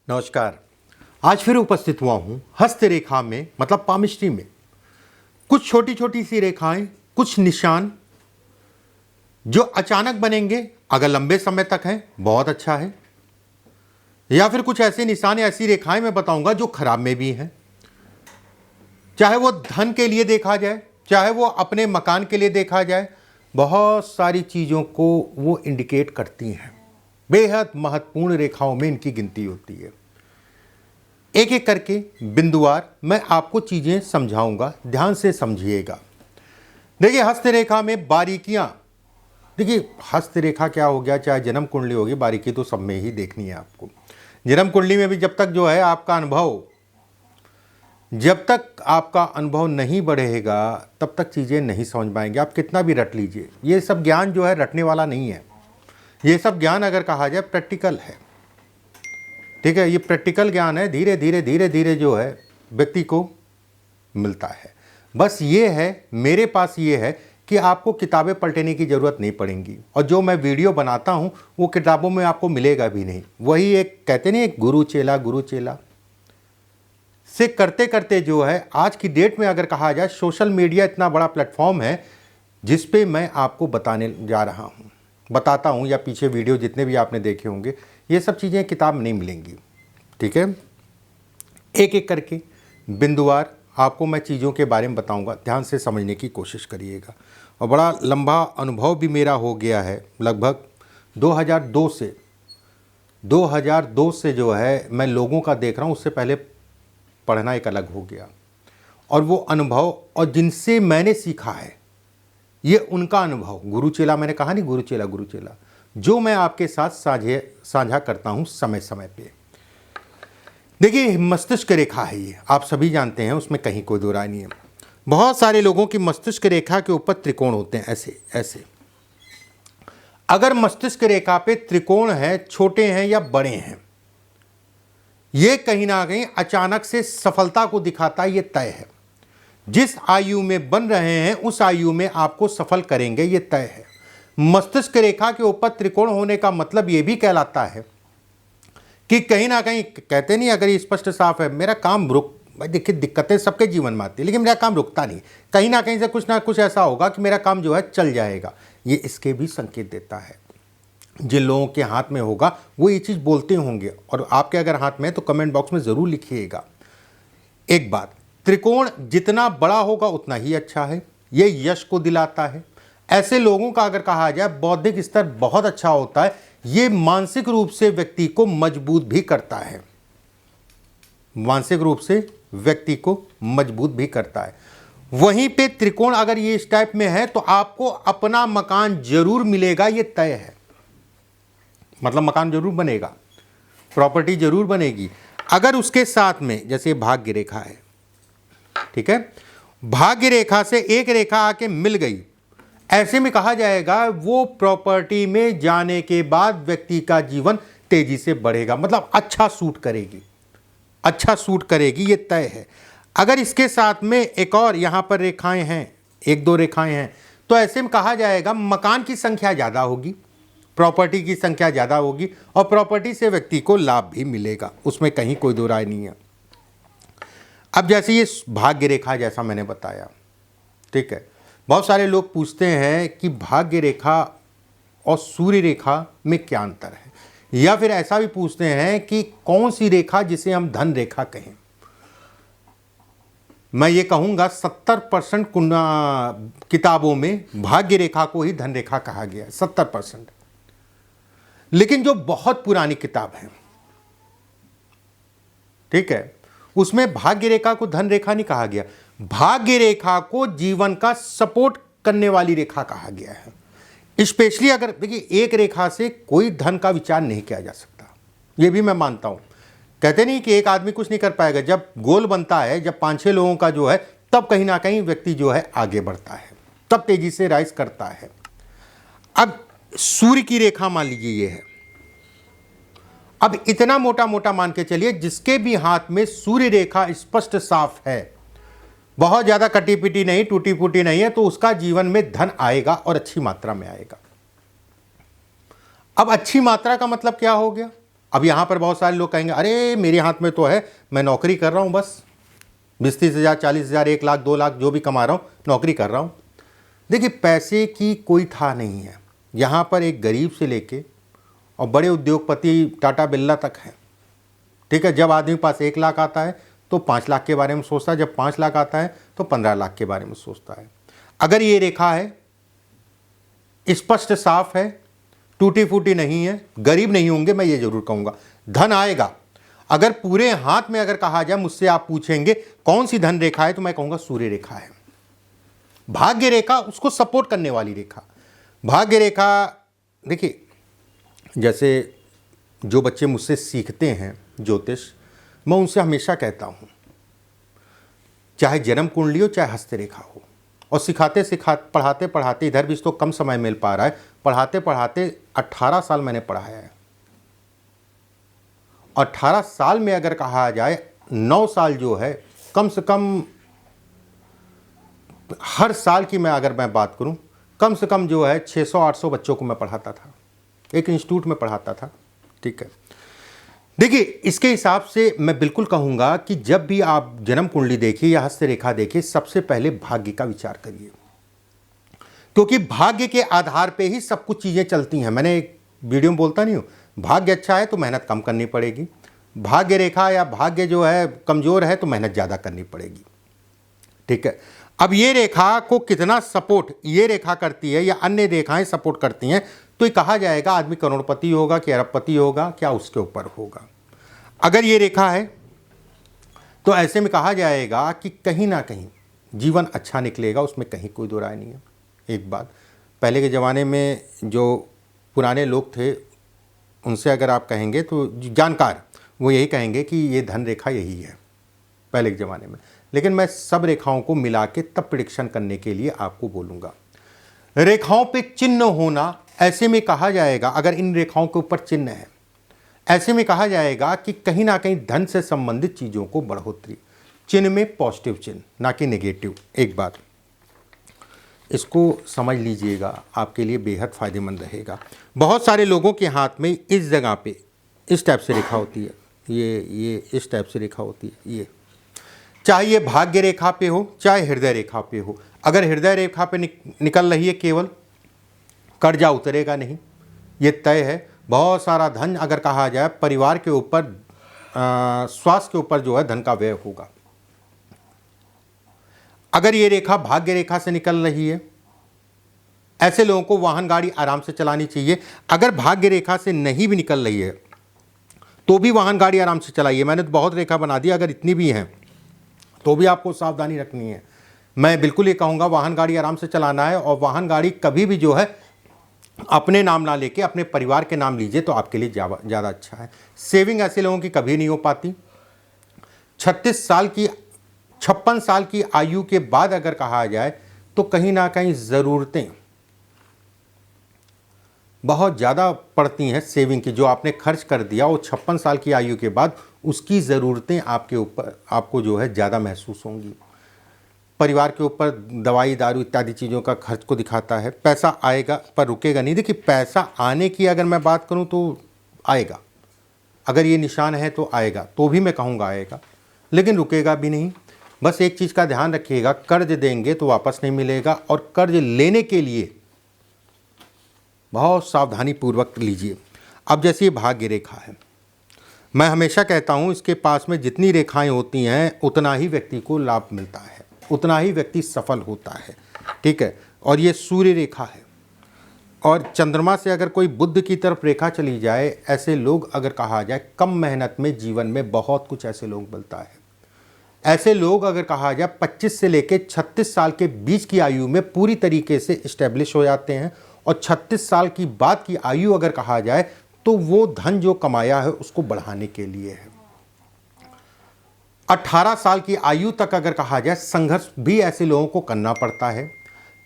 नमस्कार। आज फिर उपस्थित हुआ हूँ हस्तरेखा में, मतलब पामिस्ट्री में। कुछ छोटी छोटी सी रेखाएं, कुछ निशान जो अचानक बनेंगे, अगर लंबे समय तक हैं बहुत अच्छा है, या फिर कुछ ऐसे निशान, ऐसी रेखाएं मैं बताऊंगा जो खराब में भी हैं। चाहे वो धन के लिए देखा जाए, चाहे वो अपने मकान के लिए देखा जाए, बहुत सारी चीज़ों को वो इंडिकेट करती हैं। बेहद महत्वपूर्ण रेखाओं में इनकी गिनती होती है। एक एक करके बिंदुवार मैं आपको चीज़ें समझाऊंगा, ध्यान से समझिएगा। देखिए, हस्तरेखा में बारीकियां, देखिए हस्तरेखा क्या हो गया, चाहे जन्म कुंडली होगी, बारीकी तो सब में ही देखनी है आपको। जन्म कुंडली में भी जब तक जो है आपका अनुभव, जब तक आपका अनुभव नहीं बढ़ेगा तब तक चीज़ें नहीं समझ पाएंगे। आप कितना भी रट लीजिए, ये सब ज्ञान जो है रटने वाला नहीं है। ये सब ज्ञान अगर कहा जाए प्रैक्टिकल है, ठीक है। ये प्रैक्टिकल ज्ञान है, धीरे धीरे धीरे धीरे जो है व्यक्ति को मिलता है। बस ये है, मेरे पास ये है कि आपको किताबें पलटने की ज़रूरत नहीं पड़ेगी, और जो मैं वीडियो बनाता हूँ वो किताबों में आपको मिलेगा भी नहीं। वही एक कहते नहीं, एक गुरु चेला से करते करते जो है, आज की डेट में अगर कहा जाए, सोशल मीडिया इतना बड़ा प्लेटफॉर्म है जिस पे मैं आपको बताने जा रहा हूँ, बताता हूँ, या पीछे वीडियो जितने भी आपने देखे होंगे, ये सब चीज़ें किताब में नहीं मिलेंगी, ठीक है। एक एक करके बिंदुवार आपको मैं चीज़ों के बारे में बताऊंगा, ध्यान से समझने की कोशिश करिएगा। और बड़ा लंबा अनुभव भी मेरा हो गया है, लगभग 2002 से जो है मैं लोगों का देख रहा हूँ। उससे पहले पढ़ना एक अलग हो गया, और वो अनुभव और जिनसे मैंने सीखा है, ये उनका अनुभव, गुरु चेला, मैंने कहा नहीं, गुरु चेला, जो मैं आपके साथ साझा करता हूँ समय समय पे। देखिए, मस्तिष्क रेखा है, ये आप सभी जानते हैं, उसमें कहीं कोई दो राय नहीं है। बहुत सारे लोगों की मस्तिष्क रेखा के ऊपर त्रिकोण होते हैं, ऐसे ऐसे। अगर मस्तिष्क रेखा पे त्रिकोण है, छोटे हैं या बड़े हैं, ये कहीं ना कहीं अचानक से सफलता को दिखाता है, ये तय है। जिस आयु में बन रहे हैं उस आयु में आपको सफल करेंगे, ये तय है। मस्तिष्क रेखा के ऊपर त्रिकोण होने का मतलब ये भी कहलाता है कि कहीं ना कहीं, कहते नहीं, अगर ये स्पष्ट साफ है, मेरा काम देखिए, दिक्कतें सबके जीवन में आती है, लेकिन मेरा काम रुकता नहीं, कहीं ना कहीं से कुछ ना कुछ ऐसा होगा कि मेरा काम जो है चल जाएगा। ये इसके भी संकेत देता है। जिन लोगों के हाथ में होगा वो ये चीज़ बोलते होंगे, और आपके अगर हाथ में है तो कमेंट बॉक्स में ज़रूर लिखिएगा। एक बात, त्रिकोण जितना बड़ा होगा उतना ही अच्छा है, ये यश को दिलाता है। ऐसे लोगों का अगर कहा जाए बौद्धिक स्तर बहुत अच्छा होता है, ये मानसिक रूप से व्यक्ति को मजबूत भी करता है, मानसिक रूप से व्यक्ति को मजबूत भी करता है। वहीं पे त्रिकोण अगर ये इस टाइप में है तो आपको अपना मकान जरूर मिलेगा, ये तय है। मतलब मकान जरूर बनेगा, प्रॉपर्टी जरूर बनेगी। अगर उसके साथ में जैसे भाग्य रेखा है, ठीक है, भाग्य रेखा से एक रेखा आके मिल गई, ऐसे में कहा जाएगा वो प्रॉपर्टी में जाने के बाद व्यक्ति का जीवन तेजी से बढ़ेगा, मतलब अच्छा सूट करेगी, अच्छा सूट करेगी, ये तय है। अगर इसके साथ में एक और यहां पर रेखाएं हैं, एक दो रेखाएं हैं, तो ऐसे में कहा जाएगा मकान की संख्या ज़्यादा होगी, प्रॉपर्टी की संख्या ज़्यादा होगी, और प्रॉपर्टी से व्यक्ति को लाभ भी मिलेगा, उसमें कहीं कोई दो राय नहीं है। अब जैसे ये भाग्य रेखा, जैसा मैंने बताया, ठीक है, बहुत सारे लोग पूछते हैं कि भाग्य रेखा और सूर्य रेखा में क्या अंतर है, या फिर ऐसा भी पूछते हैं कि कौन सी रेखा जिसे हम धन रेखा कहें। मैं ये कहूँगा 70% किताबों में भाग्य रेखा को ही धन रेखा कहा गया है, 70%। लेकिन जो बहुत पुरानी किताब है, ठीक है, उसमें भाग्य रेखा को धन रेखा नहीं कहा गया, भाग्य रेखा को जीवन का सपोर्ट करने वाली रेखा कहा गया है। स्पेशली अगर देखिए, एक रेखा से कोई धन का विचार नहीं किया जा सकता, ये भी मैं मानता हूं। कहते नहीं कि एक आदमी कुछ नहीं कर पाएगा, जब गोल बनता है, जब 5-6 लोगों का जो है, तब कहीं ना कहीं व्यक्ति जो है आगे बढ़ता है, तब तेजी से राइज करता है। अब सूर्य की रेखा मान लीजिए ये है, अब इतना मोटा मोटा मान के चलिए, जिसके भी हाथ में सूर्य रेखा स्पष्ट साफ है, बहुत ज़्यादा कटी पिटी नहीं, टूटी फूटी नहीं है, तो उसका जीवन में धन आएगा और अच्छी मात्रा में आएगा। अब अच्छी मात्रा का मतलब क्या हो गया, अब यहाँ पर बहुत सारे लोग कहेंगे अरे मेरे हाथ में तो है, मैं नौकरी कर रहा हूँ, बस 20-30 हज़ार, 40 हज़ार, 1 लाख, 2 लाख जो भी कमा रहा हूँ, नौकरी कर रहा हूँ। देखिए, पैसे की कोई था नहीं है। यहाँ पर एक गरीब से लेके और बड़े उद्योगपति टाटा बिरला तक है, ठीक है। जब आदमी के पास 1 लाख आता है तो 5 लाख के बारे में सोचता है, जब 5 लाख आता है तो 15 लाख के बारे में सोचता है। अगर ये रेखा है, स्पष्ट साफ है, टूटी फूटी नहीं है, गरीब नहीं होंगे, मैं ये जरूर कहूँगा। धन आएगा। अगर पूरे हाथ में अगर कहा जाए, मुझसे आप पूछेंगे कौन सी धन रेखा है, तो मैं कहूँगा सूर्य रेखा है। भाग्य रेखा उसको सपोर्ट करने वाली रेखा। भाग्य रेखा, देखिए, जैसे जो बच्चे मुझसे सीखते हैं ज्योतिष, मैं उनसे हमेशा कहता हूँ, चाहे जन्म कुंडली हो चाहे हस्तरेखा हो, और पढ़ाते पढ़ाते, इधर भी तो कम समय मिल पा रहा है, पढ़ाते पढ़ाते 18 साल मैंने पढ़ाया है। 18 साल में अगर कहा जाए 9 साल जो है, कम से कम हर साल की मैं अगर मैं बात करूं, कम से कम जो है 600-800 बच्चों को मैं पढ़ाता था, एक इंस्टीट्यूट में पढ़ाता था, ठीक है। देखिए, इसके हिसाब से मैं बिल्कुल कहूँगा कि जब भी आप जन्म कुंडली देखिए या हस्तरेखा देखिए, सबसे पहले भाग्य का विचार करिए, क्योंकि भाग्य के आधार पे ही सब कुछ चीज़ें चलती हैं। मैंने एक वीडियो में बोलता नहीं हूँ, भाग्य अच्छा है तो मेहनत कम करनी पड़ेगी, भाग्य रेखा या भाग्य जो है कमज़ोर है तो मेहनत ज़्यादा करनी पड़ेगी, ठीक है। अब ये रेखा को कितना सपोर्ट ये रेखा करती है या अन्य रेखाएं सपोर्ट करती हैं, तो ये कहा जाएगा आदमी करोड़पति होगा कि अरबपति होगा, क्या उसके ऊपर होगा। अगर ये रेखा है तो ऐसे में कहा जाएगा कि कहीं ना कहीं जीवन अच्छा निकलेगा, उसमें कहीं कोई दो राय नहीं है। एक बात, पहले के ज़माने में जो पुराने लोग थे उनसे अगर आप कहेंगे तो जानकार, वो यही कहेंगे कि ये धन रेखा यही है पहले के ज़माने में। लेकिन मैं सब रेखाओं को मिला के तब प्रिडिक्शन करने के लिए आपको बोलूँगा। रेखाओं पे चिन्ह होना, ऐसे में कहा जाएगा, अगर इन रेखाओं के ऊपर चिन्ह है, ऐसे में कहा जाएगा कि कहीं ना कहीं धन से संबंधित चीज़ों को बढ़ोतरी, चिन्ह में पॉजिटिव चिन्ह, ना कि नेगेटिव। एक बात इसको समझ लीजिएगा, आपके लिए बेहद फ़ायदेमंद रहेगा। बहुत सारे लोगों के हाथ में इस जगह पे इस टाइप से रेखा होती है, ये इस टाइप से रेखा होती है, ये चाहे ये भाग्य रेखा पे हो चाहे हृदय रेखा पे हो। अगर हृदय रेखा पे निकल रही है केवल, कर्जा उतरेगा नहीं, ये तय है। बहुत सारा धन अगर कहा जाए परिवार के ऊपर, स्वास्थ्य के ऊपर जो है धन का व्यय होगा। अगर ये रेखा भाग्य रेखा से निकल रही है, ऐसे लोगों को वाहन गाड़ी आराम से चलानी चाहिए। अगर भाग्य रेखा से नहीं भी निकल रही है तो भी वाहन गाड़ी आराम से चलाइए। मैंने तो बहुत रेखा बना दी, अगर इतनी भी हैं तो भी आपको सावधानी रखनी है। मैं बिल्कुल ये कहूँगा वाहन गाड़ी आराम से चलाना है, और वाहन गाड़ी कभी भी जो है अपने नाम ना लेके अपने परिवार के नाम लीजिए तो आपके लिए ज़्यादा अच्छा है। सेविंग ऐसे लोगों की कभी नहीं हो पाती। 56 साल की आयु के बाद अगर कहा जाए तो कहीं ना कहीं ज़रूरतें बहुत ज़्यादा पड़ती हैं सेविंग की। जो आपने खर्च कर दिया वो 56 साल की आयु के बाद उसकी ज़रूरतें आपके ऊपर आपको जो है ज़्यादा महसूस होंगी। परिवार के ऊपर दवाई दारू इत्यादि चीज़ों का खर्च को दिखाता है। पैसा आएगा पर रुकेगा नहीं। देखिए, पैसा आने की अगर मैं बात करूं तो आएगा, अगर ये निशान है तो आएगा, तो भी मैं कहूँगा आएगा, लेकिन रुकेगा भी नहीं। बस एक चीज़ का ध्यान रखिएगा, कर्ज देंगे तो वापस नहीं मिलेगा, और कर्ज लेने के लिए बहुत सावधानी पूर्वक लीजिए। अब जैसे ये भाग्य रेखा है, मैं हमेशा कहता हूँ इसके पास में जितनी रेखाएं होती हैं उतना ही व्यक्ति को लाभ मिलता है, उतना ही व्यक्ति सफल होता है, ठीक है। और ये सूर्य रेखा है, और चंद्रमा से अगर कोई बुध की तरफ रेखा चली जाए, ऐसे लोग अगर कहा जाए कम मेहनत में जीवन में बहुत कुछ ऐसे लोग मिलता है। ऐसे लोग अगर कहा जाए 25 से लेकर 36 साल के बीच की आयु में पूरी तरीके से इस्टेब्लिश हो जाते हैं, और 36 साल की बाद की आयु अगर कहा जाए तो वो धन जो कमाया है उसको बढ़ाने के लिए है। 18 साल की आयु तक अगर कहा जाए संघर्ष भी ऐसे लोगों को करना पड़ता है।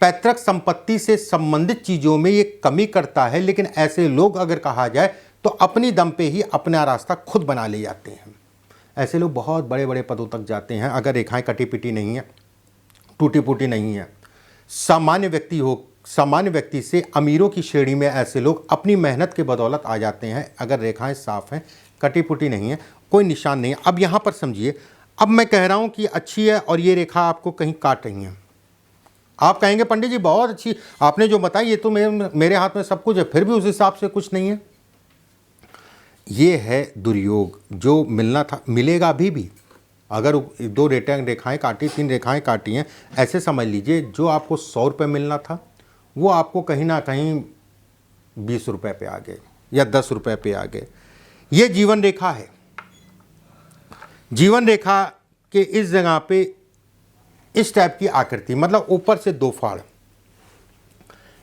पैतृक संपत्ति से संबंधित चीज़ों में ये कमी करता है, लेकिन ऐसे लोग अगर कहा जाए तो अपनी दम पे ही अपना रास्ता खुद बना ले जाते हैं। ऐसे लोग बहुत बड़े बड़े पदों तक जाते हैं अगर रेखाएं कटी पिटी नहीं है, टूटी फूटी नहीं है। सामान्य व्यक्ति हो सामान्य व्यक्ति से अमीरों की श्रेणी में ऐसे लोग अपनी मेहनत के बदौलत आ जाते हैं अगर रेखाएं साफ हैं, कटी पुटी नहीं है, कोई निशान नहीं है। अब यहाँ पर समझिए, अब मैं कह रहा हूँ कि अच्छी है और ये रेखा आपको कहीं काट रही है। आप कहेंगे पंडित जी बहुत अच्छी आपने जो बताई, ये तो मेरे हाथ में सब कुछ है, फिर भी उस हिसाब से कुछ नहीं है। ये है दुर्योग, जो मिलना था मिलेगा अभी भी। अगर 2 रेखाएं काटी, 3 रेखाएं काटी हैं, ऐसे समझ लीजिए जो आपको 100 रुपये मिलना था वो आपको कहीं ना कहीं 20 रुपये पे आ गए या 10 रुपये पे आ गए। ये जीवन रेखा है। जीवन रेखा के इस जगह पे इस टाइप की आकृति, मतलब ऊपर से 2 फाड़।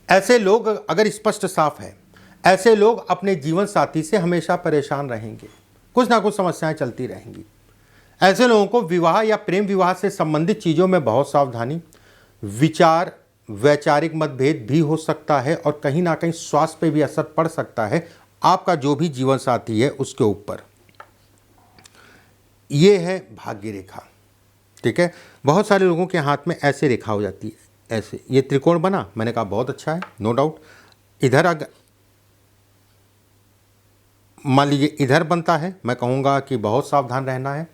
ऐसे लोग अगर स्पष्ट साफ है, ऐसे लोग अपने जीवन साथी से हमेशा परेशान रहेंगे, कुछ ना कुछ समस्याएं चलती रहेंगी। ऐसे लोगों को विवाह या प्रेम विवाह से संबंधित चीज़ों में बहुत सावधानी, वैचारिक मतभेद भी हो सकता है और कहीं ना कहीं स्वास्थ्य पे भी असर पड़ सकता है आपका जो भी जीवन साथी है उसके ऊपर। ये है भाग्य रेखा, ठीक है। बहुत सारे लोगों के हाथ में ऐसे रेखा हो जाती है, ऐसे ये त्रिकोण बना, मैंने कहा बहुत अच्छा है, नो डाउट। इधर अगर मान लीजिए इधर बनता है, मैं कहूँगा कि बहुत सावधान रहना है।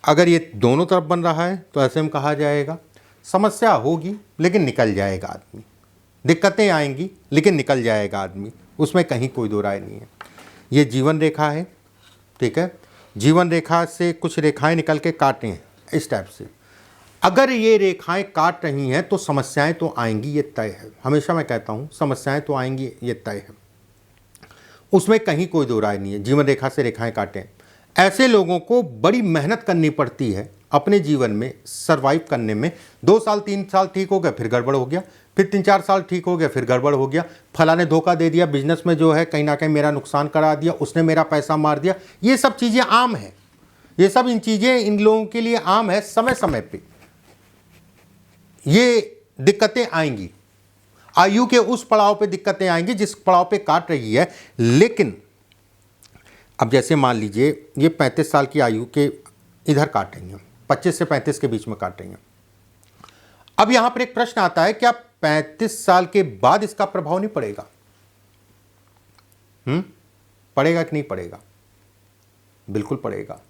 अगर ये दोनों तरफ बन रहा है तो ऐसे में कहा जाएगा समस्या होगी लेकिन निकल जाएगा आदमी, दिक्कतें आएंगी लेकिन निकल जाएगा आदमी, उसमें कहीं कोई दो राय नहीं है। ये जीवन रेखा है, ठीक है। जीवन रेखा से कुछ रेखाएं निकल के काटें हैं इस टाइप से। अगर ये रेखाएं काट रही हैं तो समस्याएं तो आएंगी, ये तय है। हमेशा मैं कहता हूँ समस्याएं तो आएंगी, ये तय है, उसमें कहीं कोई दो राय नहीं है। जीवन रेखा से रेखाएं काटें। ऐसे लोगों को बड़ी मेहनत करनी पड़ती है अपने जीवन में सरवाइव करने में। 2 साल 3 साल ठीक हो गया, फिर गड़बड़ हो गया, फिर 3-4 साल ठीक हो गया, फिर गड़बड़ हो गया। फला ने धोखा दे दिया, बिजनेस में जो है कहीं ना कहीं मेरा नुकसान करा दिया, उसने मेरा पैसा मार दिया। ये सब चीज़ें आम है, ये सब इन चीज़ें इन लोगों के लिए आम है। समय समय पे ये दिक्कतें आएंगी, आयु के उस पड़ाव पे दिक्कतें आएंगी जिस पड़ाव पे काट रही है। लेकिन अब जैसे मान लीजिए ये 35 साल की आयु के इधर काट रही हैं, 25 से 35 के बीच में काट रही हैं। अब यहां पर एक प्रश्न आता है, क्या 35 साल के बाद इसका प्रभाव नहीं पड़ेगा? पड़ेगा कि नहीं पड़ेगा? बिल्कुल पड़ेगा।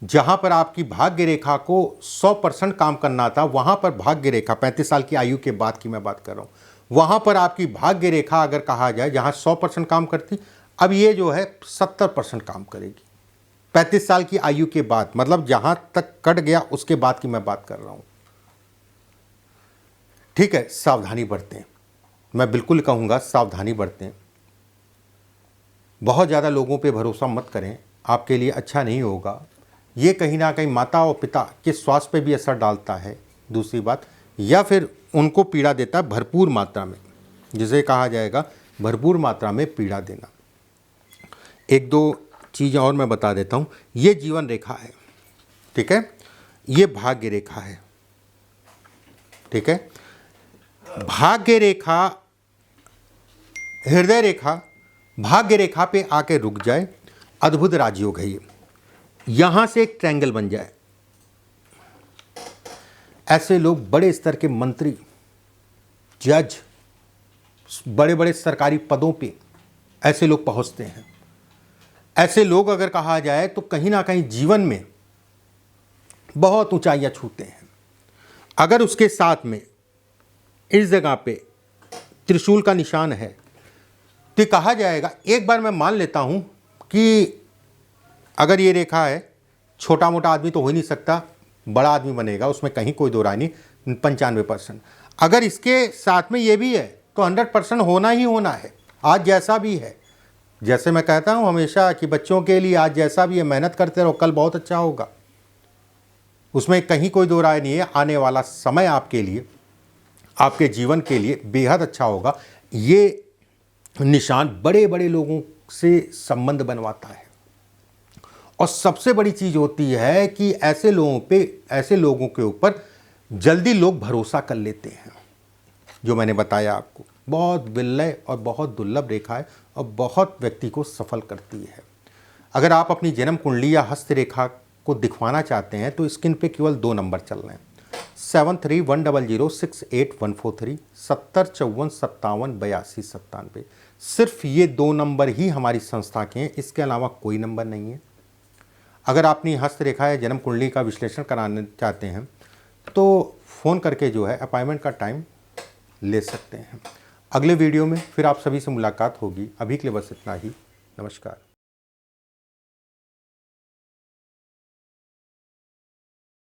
जहां पर आपकी भाग्य रेखा को 100% काम करना था, वहां पर भाग्य रेखा 35 साल की आयु के बाद की मैं बात कर रहा हूं, वहां पर आपकी भाग्य रेखा अगर कहा जाए जहां 100% काम करती, अब ये जो है 70% काम करेगी 35 साल की आयु के बाद। मतलब जहां तक कट गया उसके बाद की मैं बात कर रहा हूं, ठीक है। सावधानी बरतें, मैं बिल्कुल कहूंगा सावधानी बरतें। बहुत ज़्यादा लोगों पे भरोसा मत करें, आपके लिए अच्छा नहीं होगा। ये कहीं ना कहीं माता और पिता के स्वास्थ्य पे भी असर डालता है, दूसरी बात, या फिर उनको पीड़ा देता है भरपूर मात्रा में, जिसे कहा जाएगा भरपूर मात्रा में पीड़ा देना। 1-2 चीज़ें और मैं बता देता हूँ। ये जीवन रेखा है, ठीक है, ये भाग्य रेखा है, ठीक है। भाग्य रेखा, हृदय रेखा भाग्य रेखा पे आके रुक जाए, अद्भुत राजयोग है ये। यहां से एक ट्रायंगल बन जाए, ऐसे लोग बड़े स्तर के मंत्री, जज, बड़े बड़े सरकारी पदों पे ऐसे लोग पहुंचते हैं। ऐसे लोग अगर कहा जाए तो कहीं ना कहीं जीवन में बहुत ऊंचाइयां छूते हैं। अगर उसके साथ में इस जगह पे त्रिशूल का निशान है तो कहा जाएगा, एक बार मैं मान लेता हूं कि अगर ये रेखा है, छोटा मोटा आदमी तो हो ही नहीं सकता, बड़ा आदमी बनेगा, उसमें कहीं कोई दो राय नहीं, 95%। अगर इसके साथ में ये भी है तो 100% होना ही होना है। आज जैसा भी है, जैसे मैं कहता हूँ हमेशा कि बच्चों के लिए आज जैसा भी है मेहनत करते रहो, कल बहुत अच्छा होगा, उसमें कहीं कोई दो राय नहीं है। आने वाला समय आपके लिए, आपके जीवन के लिए बेहद अच्छा होगा। ये निशान बड़े बड़े लोगों से संबंध बनवाता है। और सबसे बड़ी चीज़ होती है कि ऐसे लोगों पे, ऐसे लोगों के ऊपर जल्दी लोग भरोसा कर लेते हैं। जो मैंने बताया आपको, बहुत विरल और बहुत दुर्लभ रेखा है और बहुत व्यक्ति को सफल करती है। अगर आप अपनी जन्म कुंडली या हस्त रेखा को दिखवाना चाहते हैं तो स्क्रीन पे केवल 2 नंबर चल रहे हैं। 7310068143 705457 82 97। सिर्फ ये 2 नंबर ही हमारी संस्था के हैं, इसके अलावा कोई नंबर नहीं है। अगर आप अपनी हस्तरेखा या जन्म कुंडली का विश्लेषण कराना चाहते हैं तो फ़ोन करके जो है अपॉइंटमेंट का टाइम ले सकते हैं। अगले वीडियो में फिर आप सभी से मुलाकात होगी। अभी के लिए बस इतना ही। नमस्कार।